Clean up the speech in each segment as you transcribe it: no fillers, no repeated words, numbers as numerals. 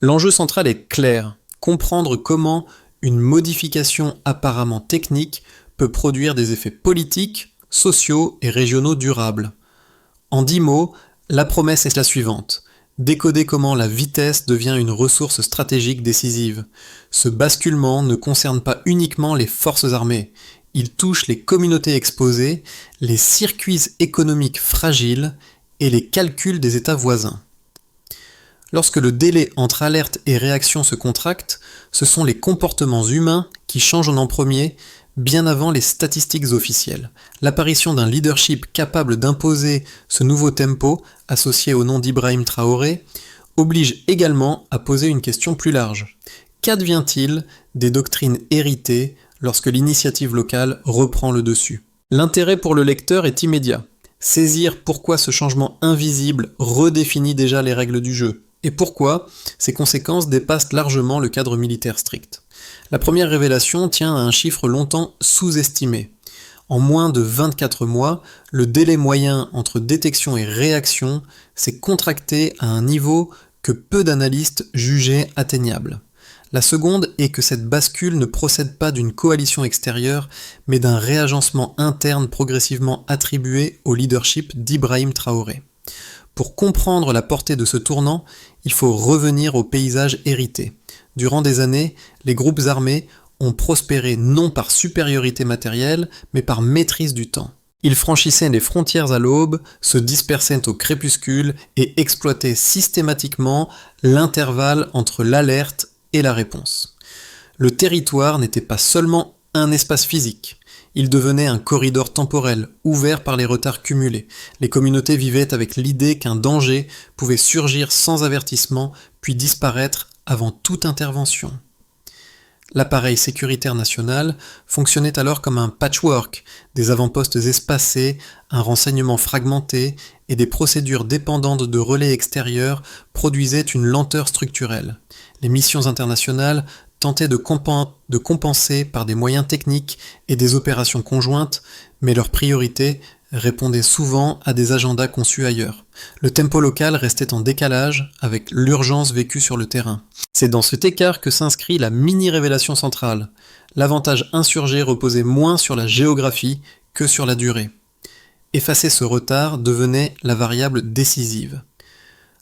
L'enjeu central est clair, comprendre comment une modification apparemment technique peut produire des effets politiques, sociaux et régionaux durables. En 10 mots, la promesse est la suivante. Décoder comment la vitesse devient une ressource stratégique décisive. Ce basculement ne concerne pas uniquement les forces armées, il touche les communautés exposées, les circuits économiques fragiles et les calculs des États voisins. Lorsque le délai entre alerte et réaction se contracte, ce sont les comportements humains qui changent en premier, bien avant les statistiques officielles. L'apparition d'un leadership capable d'imposer ce nouveau tempo, associé au nom d'Ibrahim Traoré, oblige également à poser une question plus large. Qu'advient-il des doctrines héritées lorsque l'initiative locale reprend le dessus ? L'intérêt pour le lecteur est immédiat. Saisir pourquoi ce changement invisible redéfinit déjà les règles du jeu, et pourquoi ces conséquences dépassent largement le cadre militaire strict. La première révélation tient à un chiffre longtemps sous-estimé. En moins de 24 mois, le délai moyen entre détection et réaction s'est contracté à un niveau que peu d'analystes jugeaient atteignable. La seconde est que cette bascule ne procède pas d'une coalition extérieure, mais d'un réagencement interne progressivement attribué au leadership d'Ibrahim Traoré. Pour comprendre la portée de ce tournant, il faut revenir au paysage hérité. Durant des années, les groupes armés ont prospéré non par supériorité matérielle, mais par maîtrise du temps. Ils franchissaient les frontières à l'aube, se dispersaient au crépuscule et exploitaient systématiquement l'intervalle entre l'alerte et la réponse. Le territoire n'était pas seulement un espace physique. Il devenait un corridor temporel, ouvert par les retards cumulés. Les communautés vivaient avec l'idée qu'un danger pouvait surgir sans avertissement, puis disparaître avant toute intervention. L'appareil sécuritaire national fonctionnait alors comme un patchwork, des avant-postes espacés, un renseignement fragmenté et des procédures dépendantes de relais extérieurs produisaient une lenteur structurelle. Les missions internationales tentaient de compenser par des moyens techniques et des opérations conjointes, mais leur priorité répondait souvent à des agendas conçus ailleurs. Le tempo local restait en décalage avec l'urgence vécue sur le terrain. C'est dans cet écart que s'inscrit la mini-révélation centrale. L'avantage insurgé reposait moins sur la géographie que sur la durée. Effacer ce retard devenait la variable décisive.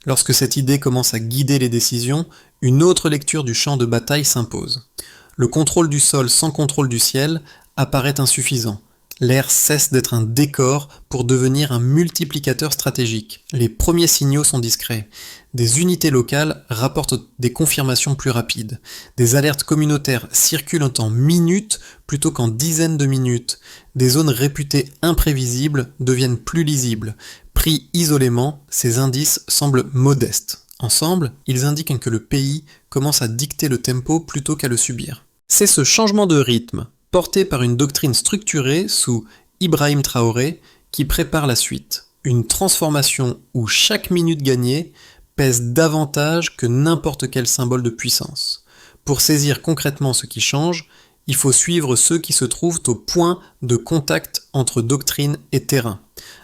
Lorsque cette idée commence à guider les décisions, une autre lecture du champ de bataille s'impose. Le contrôle du sol sans contrôle du ciel apparaît insuffisant. L'air cesse d'être un décor pour devenir un multiplicateur stratégique. Les premiers signaux sont discrets. Des unités locales rapportent des confirmations plus rapides. Des alertes communautaires circulent en minutes plutôt qu'en dizaines de minutes. Des zones réputées imprévisibles deviennent plus lisibles. Pris isolément, ces indices semblent modestes. Ensemble, ils indiquent que le pays commence à dicter le tempo plutôt qu'à le subir. C'est ce changement de rythme, porté par une doctrine structurée sous Ibrahim Traoré, qui prépare la suite. Une transformation où chaque minute gagnée pèse davantage que n'importe quel symbole de puissance. Pour saisir concrètement ce qui change, il faut suivre ceux qui se trouvent au point de contact entre doctrine et terrain.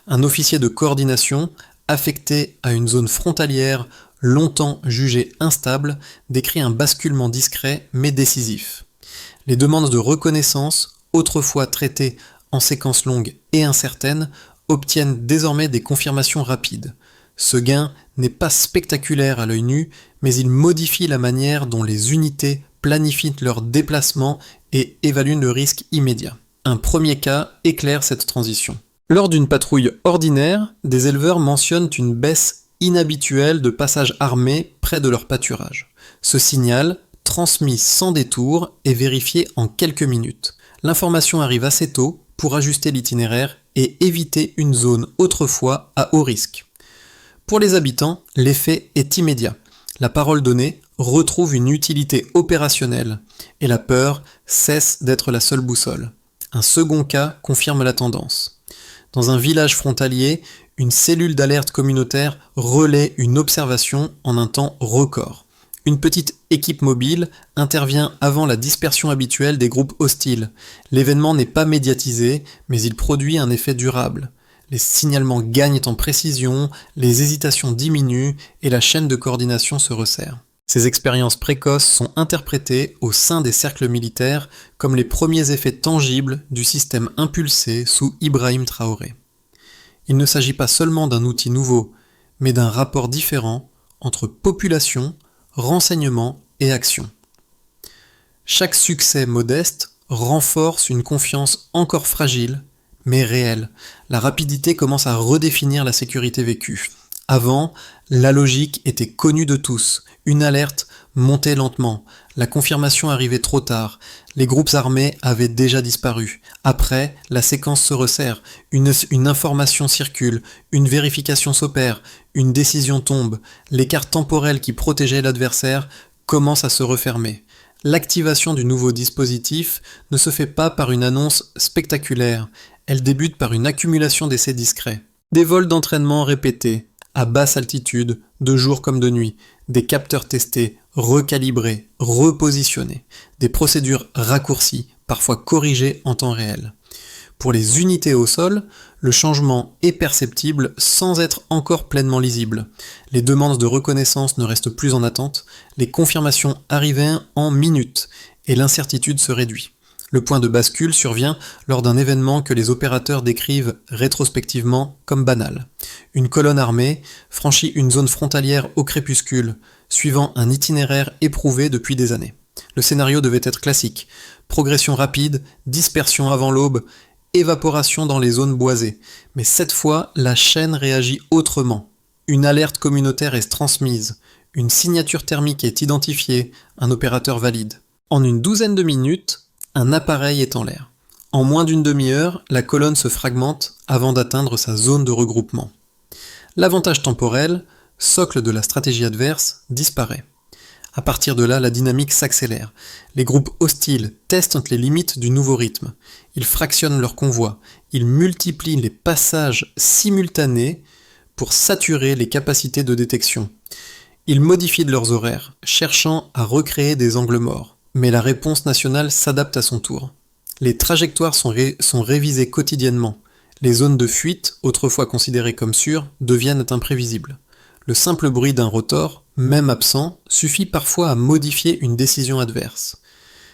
Un officier de coordination, affecté à une zone frontalière longtemps jugée instable, décrit un basculement discret mais décisif. Les demandes de reconnaissance, autrefois traitées en séquences longues et incertaines, obtiennent désormais des confirmations rapides. Ce gain n'est pas spectaculaire à l'œil nu, mais il modifie la manière dont les unités planifient leurs déplacements et évaluent le risque immédiat. Un premier cas éclaire cette transition. Lors d'une patrouille ordinaire, des éleveurs mentionnent une baisse inhabituelle de passages armés près de leur pâturage. Ce signal, transmis sans détour, est vérifié en quelques minutes. L'information arrive assez tôt pour ajuster l'itinéraire et éviter une zone autrefois à haut risque. Pour les habitants, l'effet est immédiat. La parole donnée retrouve une utilité opérationnelle et la peur cesse d'être la seule boussole. Un second cas confirme la tendance. Dans un village frontalier, une cellule d'alerte communautaire relaie une observation en un temps record. Une petite équipe mobile intervient avant la dispersion habituelle des groupes hostiles. L'événement n'est pas médiatisé, mais il produit un effet durable. Les signalements gagnent en précision, les hésitations diminuent et la chaîne de coordination se resserre. Ces expériences précoces sont interprétées au sein des cercles militaires comme les premiers effets tangibles du système impulsé sous Ibrahim Traoré. Il ne s'agit pas seulement d'un outil nouveau, mais d'un rapport différent entre population, renseignement et action. Chaque succès modeste renforce une confiance encore fragile, mais réelle. La rapidité commence à redéfinir la sécurité vécue. Avant, la logique était connue de tous. Une alerte montait lentement. La confirmation arrivait trop tard. Les groupes armés avaient déjà disparu. Après, la séquence se resserre. Une information circule. Une vérification s'opère. Une décision tombe. L'écart temporel qui protégeait l'adversaire commence à se refermer. L'activation du nouveau dispositif ne se fait pas par une annonce spectaculaire. Elle débute par une accumulation d'essais discrets. Des vols d'entraînement répétés, à basse altitude, de jour comme de nuit, des capteurs testés, recalibrés, repositionnés, des procédures raccourcies, parfois corrigées en temps réel. Pour les unités au sol, le changement est perceptible sans être encore pleinement lisible. Les demandes de reconnaissance ne restent plus en attente, les confirmations arrivaient en minutes et l'incertitude se réduit. Le point de bascule survient lors d'un événement que les opérateurs décrivent rétrospectivement comme banal. Une colonne armée franchit une zone frontalière au crépuscule, suivant un itinéraire éprouvé depuis des années. Le scénario devait être classique. Progression rapide, dispersion avant l'aube, évaporation dans les zones boisées. Mais cette fois, la chaîne réagit autrement. Une alerte communautaire est transmise, une signature thermique est identifiée, un opérateur valide. En une douzaine de minutes, un appareil est en l'air. En moins d'une demi-heure, la colonne se fragmente avant d'atteindre sa zone de regroupement. L'avantage temporel, socle de la stratégie adverse, disparaît. À partir de là, la dynamique s'accélère. Les groupes hostiles testent les limites du nouveau rythme. Ils fractionnent leurs convois. Ils multiplient les passages simultanés pour saturer les capacités de détection. Ils modifient leurs horaires, cherchant à recréer des angles morts. Mais la réponse nationale s'adapte à son tour. Les trajectoires sont révisées quotidiennement. Les zones de fuite, autrefois considérées comme sûres, deviennent imprévisibles. Le simple bruit d'un rotor, même absent, suffit parfois à modifier une décision adverse.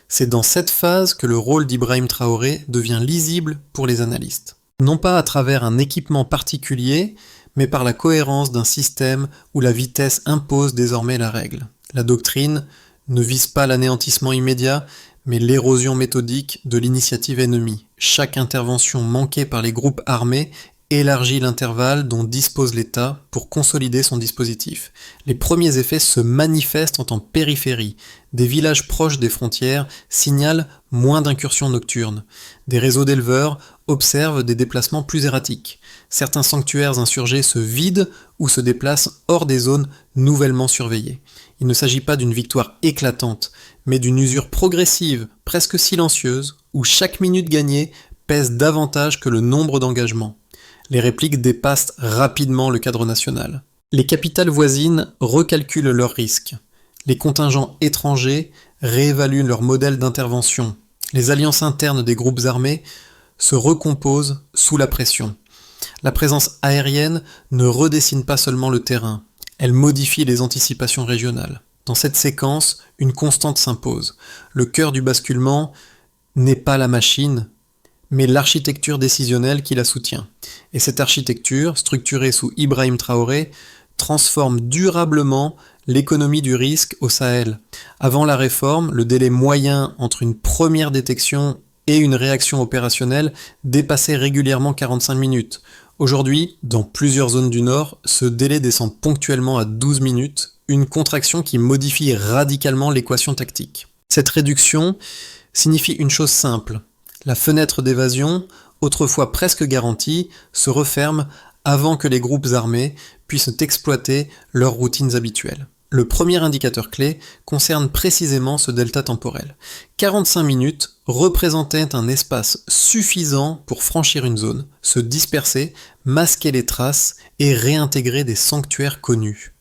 C'est dans cette phase que le rôle d'Ibrahim Traoré devient lisible pour les analystes. Non pas à travers un équipement particulier, mais par la cohérence d'un système où la vitesse impose désormais la règle. La doctrine ne vise pas l'anéantissement immédiat, mais l'érosion méthodique de l'initiative ennemie. Chaque intervention manquée par les groupes armés élargit l'intervalle dont dispose l'État pour consolider son dispositif. Les premiers effets se manifestent en périphérie. Des villages proches des frontières signalent moins d'incursions nocturnes. Des réseaux d'éleveurs observent des déplacements plus erratiques. Certains sanctuaires insurgés se vident ou se déplacent hors des zones nouvellement surveillées. Il ne s'agit pas d'une victoire éclatante, mais d'une usure progressive, presque silencieuse, où chaque minute gagnée pèse davantage que le nombre d'engagements. Les répliques dépassent rapidement le cadre national. Les capitales voisines recalculent leurs risques. Les contingents étrangers réévaluent leur modèle d'intervention. Les alliances internes des groupes armés se recomposent sous la pression. La présence aérienne ne redessine pas seulement le terrain, elle modifie les anticipations régionales. Dans cette séquence, une constante s'impose. Le cœur du basculement n'est pas la machine, mais l'architecture décisionnelle qui la soutient. Et cette architecture, structurée sous Ibrahim Traoré, transforme durablement l'économie du risque au Sahel. Avant la réforme, le délai moyen entre une première détection et une réaction opérationnelle dépassait régulièrement 45 minutes. Aujourd'hui, dans plusieurs zones du Nord, ce délai descend ponctuellement à 12 minutes, une contraction qui modifie radicalement l'équation tactique. Cette réduction signifie une chose simple. La fenêtre d'évasion, autrefois presque garantie, se referme avant que les groupes armés puissent exploiter leurs routines habituelles. Le premier indicateur clé concerne précisément ce delta temporel. 45 minutes représentaient un espace suffisant pour franchir une zone, se disperser, masquer les traces et réintégrer des sanctuaires connus.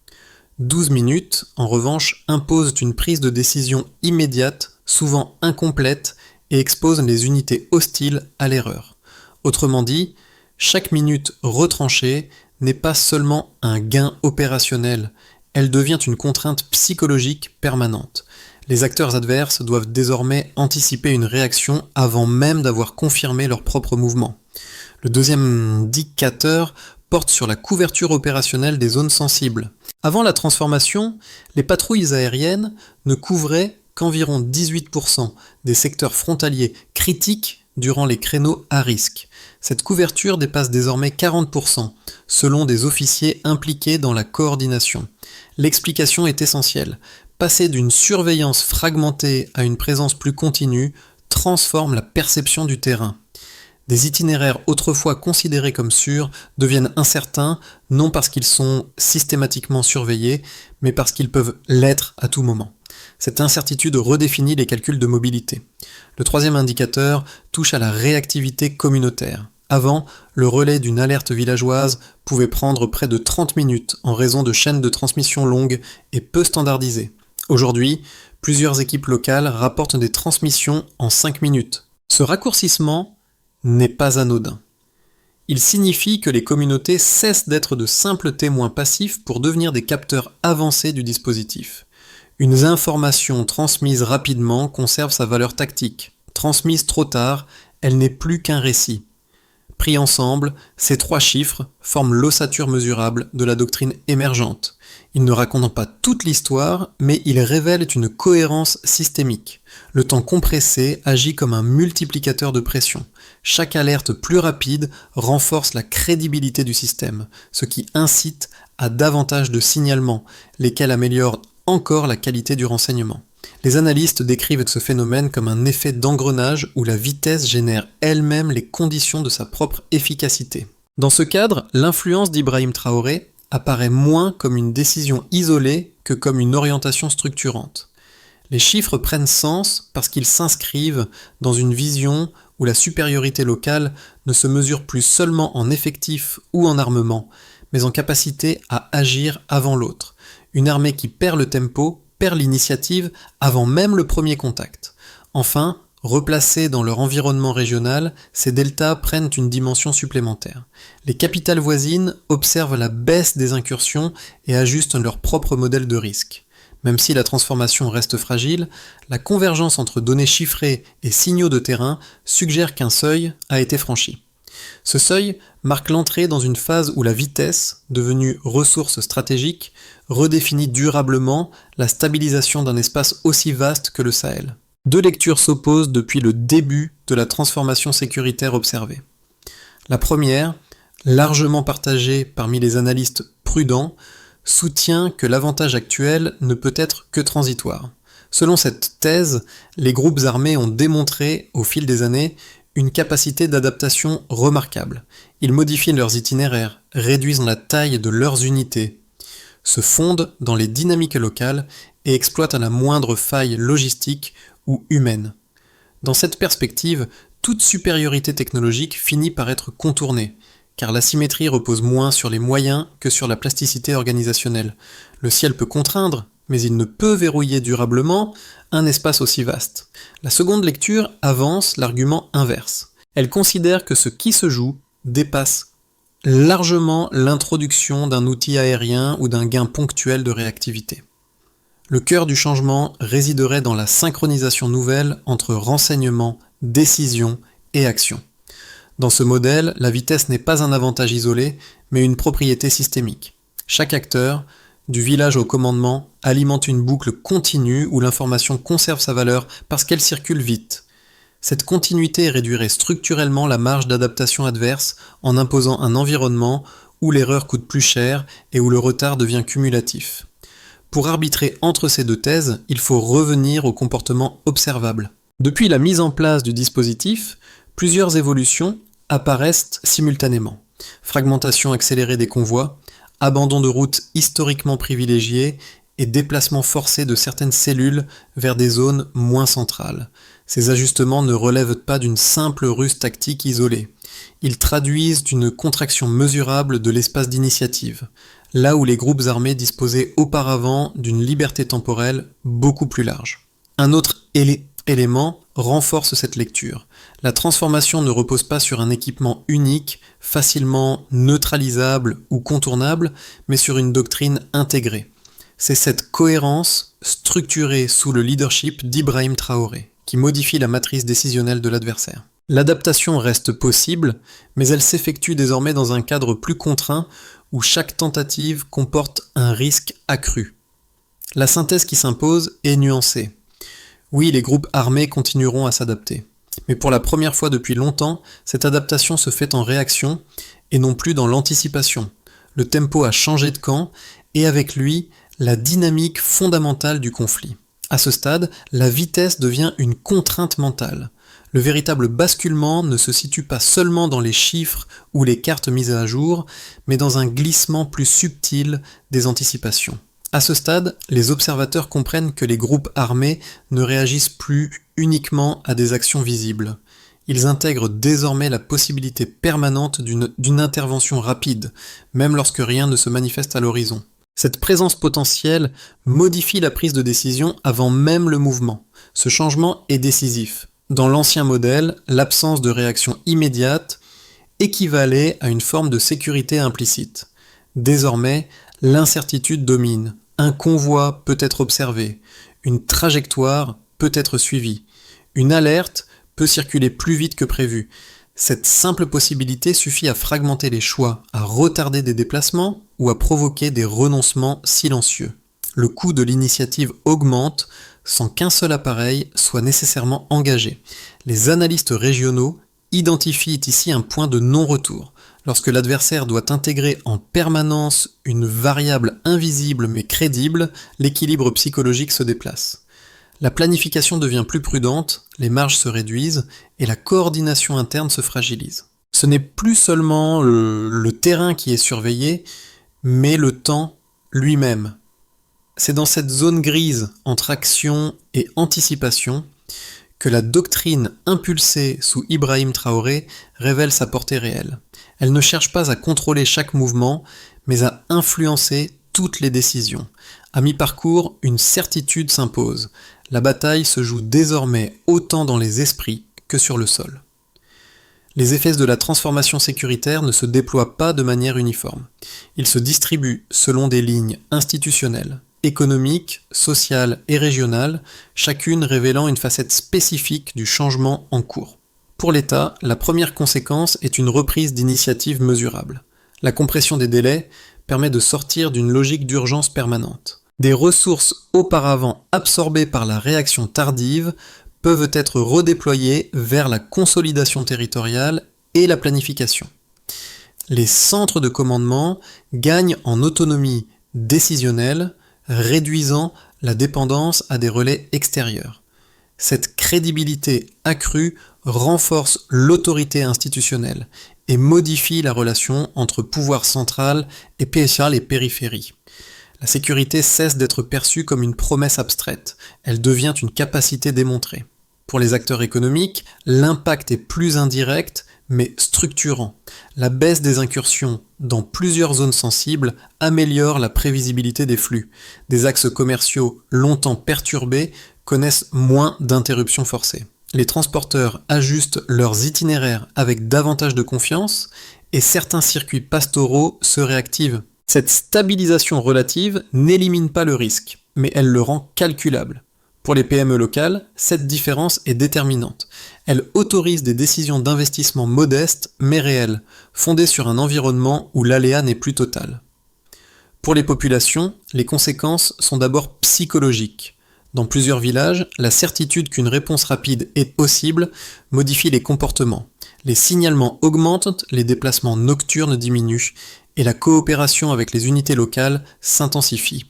12 minutes, en revanche, imposent une prise de décision immédiate, souvent incomplète, et exposent les unités hostiles à l'erreur. Autrement dit, chaque minute retranchée n'est pas seulement un gain opérationnel, elle devient une contrainte psychologique permanente. Les acteurs adverses doivent désormais anticiper une réaction avant même d'avoir confirmé leur propre mouvement. Le deuxième indicateur porte sur la couverture opérationnelle des zones sensibles. Avant la transformation, les patrouilles aériennes ne couvraient qu'environ 18% des secteurs frontaliers critiques durant les créneaux à risque. Cette couverture dépasse désormais 40%, selon des officiers impliqués dans la coordination. L'explication est essentielle. Passer d'une surveillance fragmentée à une présence plus continue transforme la perception du terrain. Des itinéraires autrefois considérés comme sûrs deviennent incertains, non parce qu'ils sont systématiquement surveillés, mais parce qu'ils peuvent l'être à tout moment. Cette incertitude redéfinit les calculs de mobilité. Le troisième indicateur touche à la réactivité communautaire. Avant, le relais d'une alerte villageoise pouvait prendre près de 30 minutes en raison de chaînes de transmission longues et peu standardisées. Aujourd'hui, plusieurs équipes locales rapportent des transmissions en 5 minutes. Ce raccourcissement n'est pas anodin. Il signifie que les communautés cessent d'être de simples témoins passifs pour devenir des capteurs avancés du dispositif. Une information transmise rapidement conserve sa valeur tactique. Transmise trop tard, elle n'est plus qu'un récit. Pris ensemble, ces trois chiffres forment l'ossature mesurable de la doctrine émergente. Ils ne racontent pas toute l'histoire, mais ils révèlent une cohérence systémique. Le temps compressé agit comme un multiplicateur de pression. Chaque alerte plus rapide renforce la crédibilité du système, ce qui incite à davantage de signalements, lesquels améliorent encore la qualité du renseignement. Les analystes décrivent ce phénomène comme un effet d'engrenage où la vitesse génère elle-même les conditions de sa propre efficacité. Dans ce cadre, l'influence d'Ibrahim Traoré apparaît moins comme une décision isolée que comme une orientation structurante. Les chiffres prennent sens parce qu'ils s'inscrivent dans une vision où la supériorité locale ne se mesure plus seulement en effectifs ou en armement, mais en capacité à agir avant l'autre. Une armée qui perd le tempo perd l'initiative avant même le premier contact. Enfin, replacés dans leur environnement régional, ces deltas prennent une dimension supplémentaire. Les capitales voisines observent la baisse des incursions et ajustent leur propre modèle de risque. Même si la transformation reste fragile, la convergence entre données chiffrées et signaux de terrain suggère qu'un seuil a été franchi. Ce seuil marque l'entrée dans une phase où la vitesse, devenue ressource stratégique, redéfinit durablement la stabilisation d'un espace aussi vaste que le Sahel. Deux lectures s'opposent depuis le début de la transformation sécuritaire observée. La première, largement partagée parmi les analystes prudents, soutient que l'avantage actuel ne peut être que transitoire. Selon cette thèse, les groupes armés ont démontré, au fil des années, une capacité d'adaptation remarquable. Ils modifient leurs itinéraires, réduisent la taille de leurs unités, se fondent dans les dynamiques locales et exploitent à la moindre faille logistique ou humaine. Dans cette perspective, toute supériorité technologique finit par être contournée, car la symétrie repose moins sur les moyens que sur la plasticité organisationnelle. Le ciel peut contraindre, mais il ne peut verrouiller durablement un espace aussi vaste. La seconde lecture avance l'argument inverse. Elle considère que ce qui se joue dépasse largement l'introduction d'un outil aérien ou d'un gain ponctuel de réactivité. Le cœur du changement résiderait dans la synchronisation nouvelle entre renseignement, décision et action. Dans ce modèle, la vitesse n'est pas un avantage isolé, mais une propriété systémique. Chaque acteur, du village au commandement, alimente une boucle continue où l'information conserve sa valeur parce qu'elle circule vite. Cette continuité réduirait structurellement la marge d'adaptation adverse en imposant un environnement où l'erreur coûte plus cher et où le retard devient cumulatif. Pour arbitrer entre ces deux thèses, il faut revenir au comportement observable. Depuis la mise en place du dispositif, plusieurs évolutions apparaissent simultanément. Fragmentation accélérée des convois, abandon de routes historiquement privilégiées et déplacement forcé de certaines cellules vers des zones moins centrales. Ces ajustements ne relèvent pas d'une simple ruse tactique isolée. Ils traduisent une contraction mesurable de l'espace d'initiative, là où les groupes armés disposaient auparavant d'une liberté temporelle beaucoup plus large. Un autre élément renforce cette lecture. La transformation ne repose pas sur un équipement unique, facilement neutralisable ou contournable, mais sur une doctrine intégrée. C'est cette cohérence, structurée sous le leadership d'Ibrahim Traoré, qui modifie la matrice décisionnelle de l'adversaire. L'adaptation reste possible, mais elle s'effectue désormais dans un cadre plus contraint où chaque tentative comporte un risque accru. La synthèse qui s'impose est nuancée. Oui, les groupes armés continueront à s'adapter. Mais pour la première fois depuis longtemps, cette adaptation se fait en réaction et non plus dans l'anticipation. Le tempo a changé de camp et avec lui, la dynamique fondamentale du conflit. À ce stade, la vitesse devient une contrainte mentale. Le véritable basculement ne se situe pas seulement dans les chiffres ou les cartes mises à jour, mais dans un glissement plus subtil des anticipations. À ce stade, les observateurs comprennent que les groupes armés ne réagissent plus uniquement à des actions visibles. Ils intègrent désormais la possibilité permanente d'une intervention rapide, même lorsque rien ne se manifeste à l'horizon. Cette présence potentielle modifie la prise de décision avant même le mouvement. Ce changement est décisif. Dans l'ancien modèle, l'absence de réaction immédiate équivalait à une forme de sécurité implicite. Désormais, l'incertitude domine. Un convoi peut être observé, une trajectoire peut être suivie, une alerte peut circuler plus vite que prévu. Cette simple possibilité suffit à fragmenter les choix, à retarder des déplacements ou à provoquer des renoncements silencieux. Le coût de l'initiative augmente sans qu'un seul appareil soit nécessairement engagé. Les analystes régionaux identifient ici un point de non-retour. Lorsque l'adversaire doit intégrer en permanence une variable invisible mais crédible, l'équilibre psychologique se déplace. La planification devient plus prudente, les marges se réduisent et la coordination interne se fragilise. Ce n'est plus seulement le terrain qui est surveillé, mais le temps lui-même. C'est dans cette zone grise entre action et anticipation que la doctrine impulsée sous Ibrahim Traoré révèle sa portée réelle. Elle ne cherche pas à contrôler chaque mouvement, mais à influencer toutes les décisions. À mi-parcours, une certitude s'impose. La bataille se joue désormais autant dans les esprits que sur le sol. Les effets de la transformation sécuritaire ne se déploient pas de manière uniforme. Ils se distribuent selon des lignes institutionnelles, économiques, sociales et régionales, chacune révélant une facette spécifique du changement en cours. Pour l'État, la première conséquence est une reprise d'initiatives mesurables. La compression des délais permet de sortir d'une logique d'urgence permanente. Des ressources auparavant absorbées par la réaction tardive peuvent être redéployées vers la consolidation territoriale et la planification. Les centres de commandement gagnent en autonomie décisionnelle, réduisant la dépendance à des relais extérieurs. Cette crédibilité accrue renforce l'autorité institutionnelle et modifie la relation entre pouvoir central et périphérie. La sécurité cesse d'être perçue comme une promesse abstraite, elle devient une capacité démontrée. Pour les acteurs économiques, l'impact est plus indirect mais structurant. La baisse des incursions dans plusieurs zones sensibles améliore la prévisibilité des flux. Des axes commerciaux longtemps perturbés connaissent moins d'interruptions forcées. Les transporteurs ajustent leurs itinéraires avec davantage de confiance et certains circuits pastoraux se réactivent. Cette stabilisation relative n'élimine pas le risque, mais elle le rend calculable. Pour les PME locales, cette différence est déterminante. Elle autorise des décisions d'investissement modestes mais réelles, fondées sur un environnement où l'aléa n'est plus total. Pour les populations, les conséquences sont d'abord psychologiques. Dans plusieurs villages, la certitude qu'une réponse rapide est possible modifie les comportements. Les signalements augmentent, les déplacements nocturnes diminuent, et la coopération avec les unités locales s'intensifie.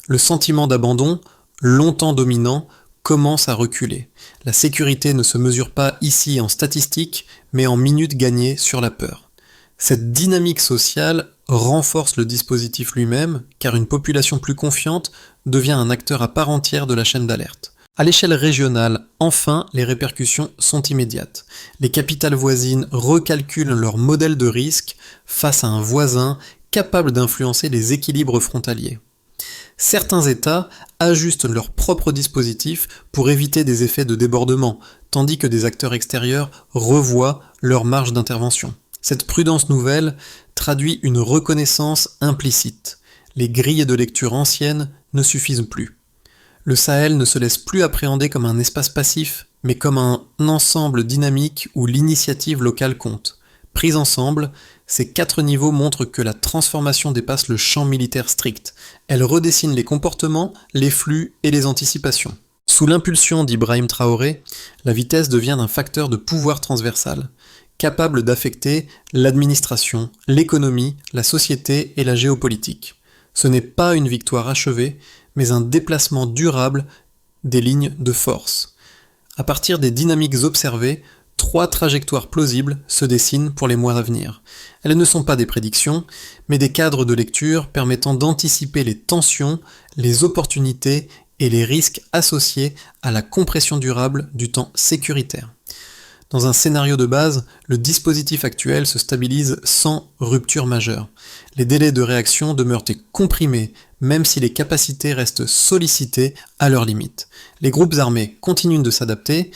Le sentiment d'abandon, longtemps dominant, commence à reculer. La sécurité ne se mesure pas ici en statistiques, mais en minutes gagnées sur la peur. Cette dynamique sociale renforce le dispositif lui-même, car une population plus confiante devient un acteur à part entière de la chaîne d'alerte. À l'échelle régionale, enfin, les répercussions sont immédiates. Les capitales voisines recalculent leur modèle de risque face à un voisin capable d'influencer les équilibres frontaliers. Certains États ajustent leurs propres dispositifs pour éviter des effets de débordement, tandis que des acteurs extérieurs revoient leur marge d'intervention. Cette prudence nouvelle traduit une reconnaissance implicite. les grilles de lecture anciennes ne suffisent plus. Le Sahel ne se laisse plus appréhender comme un espace passif, mais comme un ensemble dynamique où l'initiative locale compte. Prise ensemble, ces 4 niveaux montrent que la transformation dépasse le champ militaire strict. Elle redessine les comportements, les flux et les anticipations. Sous l'impulsion d'Ibrahim Traoré, la vitesse devient un facteur de pouvoir transversal, capable d'affecter l'administration, l'économie, la société et la géopolitique. Ce n'est pas une victoire achevée, mais un déplacement durable des lignes de force. À partir des dynamiques observées, 3 trajectoires plausibles se dessinent pour les mois à venir. Elles ne sont pas des prédictions, mais des cadres de lecture permettant d'anticiper les tensions, les opportunités et les risques associés à la compression durable du temps sécuritaire. Dans un scénario de base, le dispositif actuel se stabilise sans rupture majeure. Les délais de réaction demeurent comprimés, même si les capacités restent sollicitées à leurs limites. Les groupes armés continuent de s'adapter,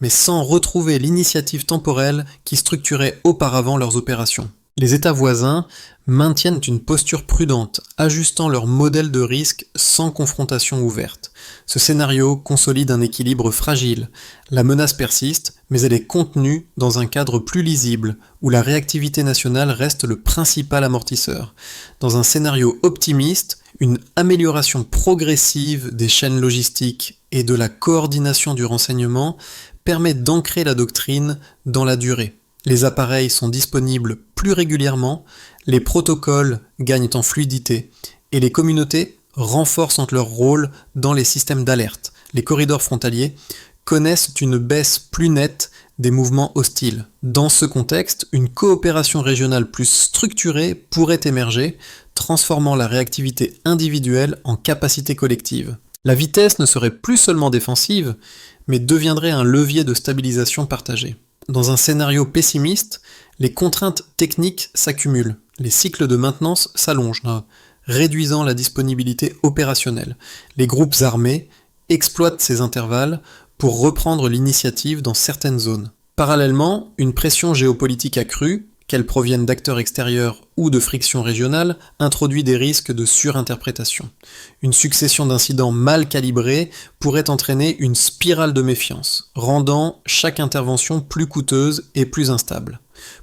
mais sans retrouver l'initiative temporelle qui structurait auparavant leurs opérations. Les États voisins maintiennent une posture prudente, ajustant leur modèle de risque sans confrontation ouverte. Ce scénario consolide un équilibre fragile. La menace persiste, mais elle est contenue dans un cadre plus lisible, où la réactivité nationale reste le principal amortisseur. Dans un scénario optimiste, une amélioration progressive des chaînes logistiques et de la coordination du renseignement permet d'ancrer la doctrine dans la durée. Les appareils sont disponibles plus régulièrement, les protocoles gagnent en fluidité et les communautés renforcent leur rôle dans les systèmes d'alerte. Les corridors frontaliers connaissent une baisse plus nette des mouvements hostiles. Dans ce contexte, une coopération régionale plus structurée pourrait émerger, transformant la réactivité individuelle en capacité collective. La vitesse ne serait plus seulement défensive, mais deviendrait un levier de stabilisation partagée. Dans un scénario pessimiste, les contraintes techniques s'accumulent, les cycles de maintenance s'allongent, réduisant la disponibilité opérationnelle. Les groupes armés exploitent ces intervalles pour reprendre l'initiative dans certaines zones. Parallèlement, une pression géopolitique accrue, qu'elle provienne d'acteurs extérieurs ou de frictions régionales, introduit des risques de surinterprétation. Une succession d'incidents mal calibrés pourrait entraîner une spirale de méfiance, rendant chaque intervention plus coûteuse et plus instable.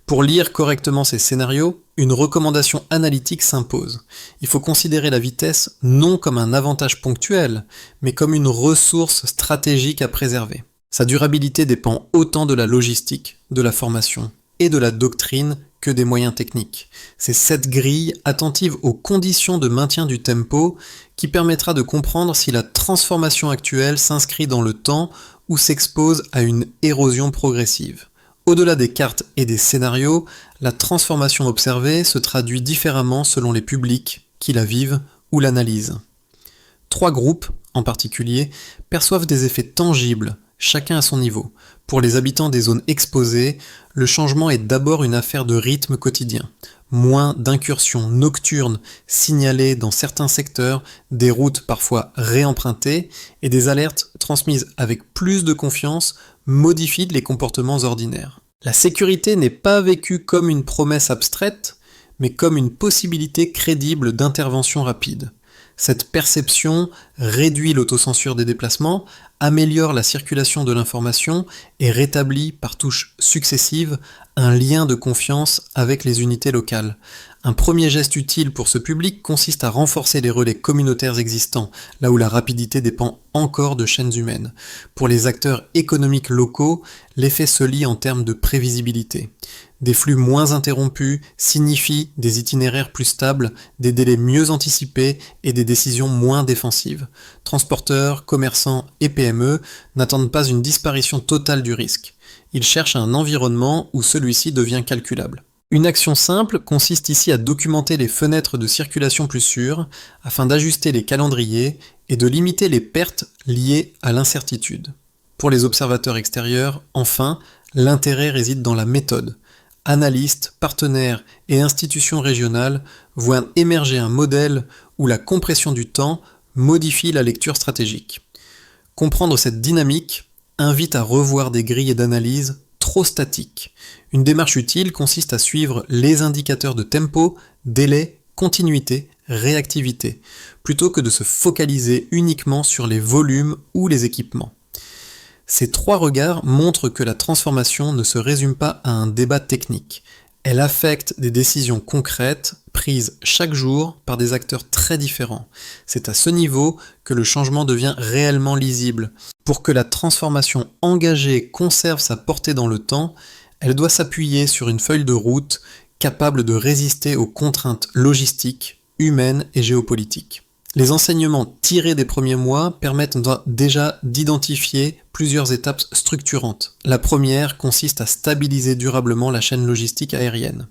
Pour lire correctement ces scénarios, une recommandation analytique s'impose. Il faut considérer la vitesse non comme un avantage ponctuel, mais comme une ressource stratégique à préserver. Sa durabilité dépend autant de la logistique, de la formation et de la doctrine que des moyens techniques. C'est cette grille attentive aux conditions de maintien du tempo qui permettra de comprendre si la transformation actuelle s'inscrit dans le temps ou s'expose à une érosion progressive. Au-delà des cartes et des scénarios, la transformation observée se traduit différemment selon les publics qui la vivent ou l'analysent. 3 groupes, en particulier, perçoivent des effets tangibles, chacun à son niveau. Pour les habitants des zones exposées, le changement est d'abord une affaire de rythme quotidien. Moins d'incursions nocturnes signalées dans certains secteurs, des routes parfois réempruntées et des alertes transmises avec plus de confiance modifient les comportements ordinaires. La sécurité n'est pas vécue comme une promesse abstraite, mais comme une possibilité crédible d'intervention rapide. Cette perception réduit l'autocensure des déplacements, améliore la circulation de l'information et rétablit par touches successives un lien de confiance avec les unités locales. Un premier geste utile pour ce public consiste à renforcer les relais communautaires existants, là où la rapidité dépend encore de chaînes humaines. Pour les acteurs économiques locaux, l'effet se lit en termes de prévisibilité. Des flux moins interrompus signifient des itinéraires plus stables, des délais mieux anticipés et des décisions moins défensives. Transporteurs, commerçants et PME n'attendent pas une disparition totale du risque. Ils cherchent un environnement où celui-ci devient calculable. Une action simple consiste ici à documenter les fenêtres de circulation plus sûres afin d'ajuster les calendriers et de limiter les pertes liées à l'incertitude. Pour les observateurs extérieurs, enfin, l'intérêt réside dans la méthode. Analystes, partenaires et institutions régionales voient émerger un modèle où la compression du temps modifie la lecture stratégique. Comprendre cette dynamique invite à revoir des grilles d'analyse trop statiques. Une démarche utile consiste à suivre les indicateurs de tempo, délai, continuité, réactivité, plutôt que de se focaliser uniquement sur les volumes ou les équipements. Ces trois regards montrent que la transformation ne se résume pas à un débat technique. Elle affecte des décisions concrètes prises chaque jour par des acteurs très différents. C'est à ce niveau que le changement devient réellement lisible. Pour que la transformation engagée conserve sa portée dans le temps, elle doit s'appuyer sur une feuille de route capable de résister aux contraintes logistiques, humaines et géopolitiques. Les enseignements tirés des premiers mois permettent déjà d'identifier plusieurs étapes structurantes. La première consiste à stabiliser durablement la chaîne logistique aérienne.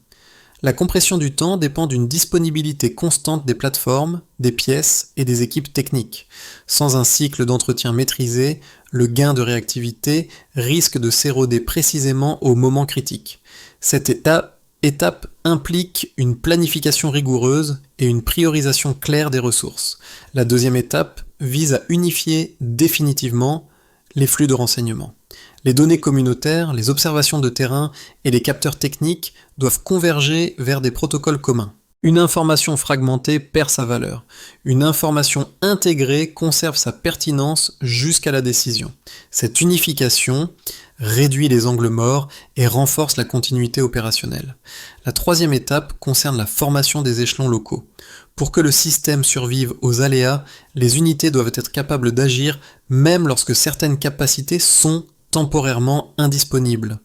La compression du temps dépend d'une disponibilité constante des plateformes, des pièces et des équipes techniques. Sans un cycle d'entretien maîtrisé, le gain de réactivité risque de s'éroder précisément au moment critique. Cette étape implique une planification rigoureuse et une priorisation claire des ressources. La deuxième étape vise à unifier définitivement les flux de renseignements. Les données communautaires, les observations de terrain et les capteurs techniques doivent converger vers des protocoles communs. Une information fragmentée perd sa valeur. Une information intégrée conserve sa pertinence jusqu'à la décision. Cette unification réduit les angles morts et renforce la continuité opérationnelle. La troisième étape concerne la formation des échelons locaux. Pour que le système survive aux aléas, les unités doivent être capables d'agir même lorsque certaines capacités sont temporairement indisponibles.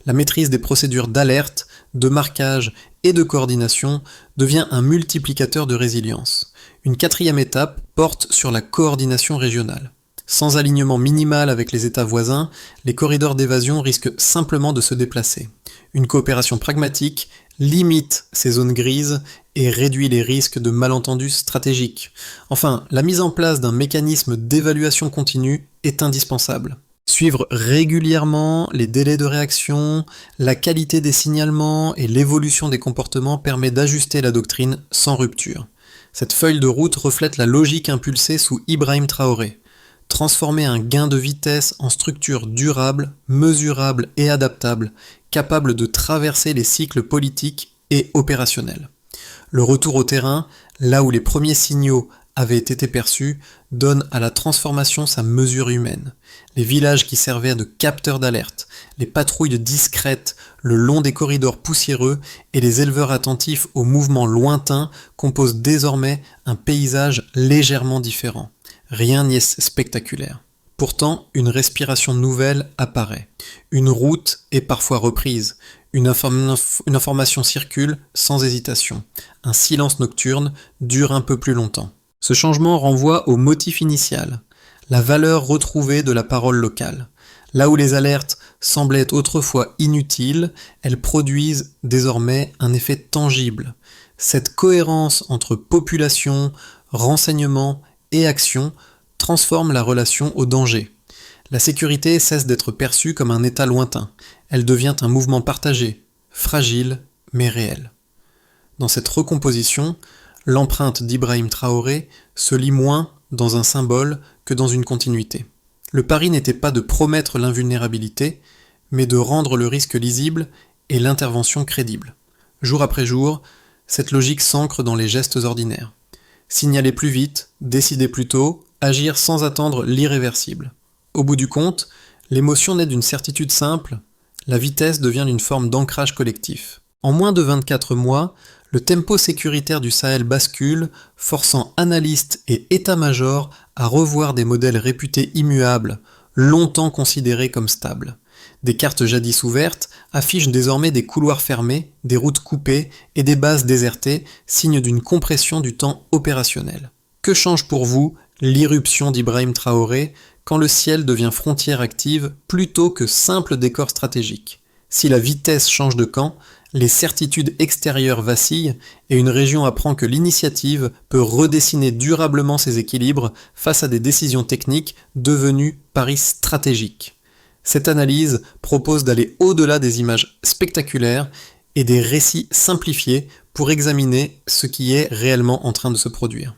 La maîtrise des procédures d'alerte, de marquage et de coordination devient un multiplicateur de résilience. Une quatrième étape porte sur la coordination régionale. Sans alignement minimal avec les États voisins, les corridors d'évasion risquent simplement de se déplacer. Une coopération pragmatique limite ces zones grises et réduit les risques de malentendus stratégiques. Enfin, la mise en place d'un mécanisme d'évaluation continue est indispensable. Suivre régulièrement les délais de réaction, la qualité des signalements et l'évolution des comportements permet d'ajuster la doctrine sans rupture. Cette feuille de route reflète la logique impulsée sous Ibrahim Traoré. Transformer un gain de vitesse en structure durable, mesurable et adaptable, capable de traverser les cycles politiques et opérationnels. Le retour au terrain, là où les premiers signaux avaient été perçus, donne à la transformation sa mesure humaine. Les villages qui servaient de capteurs d'alerte, les patrouilles discrètes le long des corridors poussiéreux et les éleveurs attentifs aux mouvements lointains composent désormais un paysage légèrement différent. Rien n'y est spectaculaire. Pourtant, une respiration nouvelle apparaît. Une route est parfois reprise. Une information circule sans hésitation. Un silence nocturne dure un peu plus longtemps. Ce changement renvoie au motif initial, la valeur retrouvée de la parole locale. Là où les alertes semblaient autrefois inutiles, elles produisent désormais un effet tangible. Cette cohérence entre population, renseignement et action transforme la relation au danger. La sécurité cesse d'être perçue comme un état lointain. Elle devient un mouvement partagé, fragile mais réel. Dans cette recomposition, l'empreinte d'Ibrahim Traoré se lit moins dans un symbole que dans une continuité. Le pari n'était pas de promettre l'invulnérabilité, mais de rendre le risque lisible et l'intervention crédible. Jour après jour, cette logique s'ancre dans les gestes ordinaires. Signaler plus vite, décider plus tôt, agir sans attendre l'irréversible. Au bout du compte, l'émotion naît d'une certitude simple, la vitesse devient une forme d'ancrage collectif. En moins de 24 mois, le tempo sécuritaire du Sahel bascule, forçant analystes et états-majors à revoir des modèles réputés immuables, longtemps considérés comme stables. Des cartes jadis ouvertes affichent désormais des couloirs fermés, des routes coupées et des bases désertées, signe d'une compression du temps opérationnel. Que change pour vous l'irruption d'Ibrahim Traoré quand le ciel devient frontière active plutôt que simple décor stratégique? Si la vitesse change de camp, les certitudes extérieures vacillent et une région apprend que l'initiative peut redessiner durablement ses équilibres face à des décisions techniques devenues paris stratégiques. Cette analyse propose d'aller au-delà des images spectaculaires et des récits simplifiés pour examiner ce qui est réellement en train de se produire.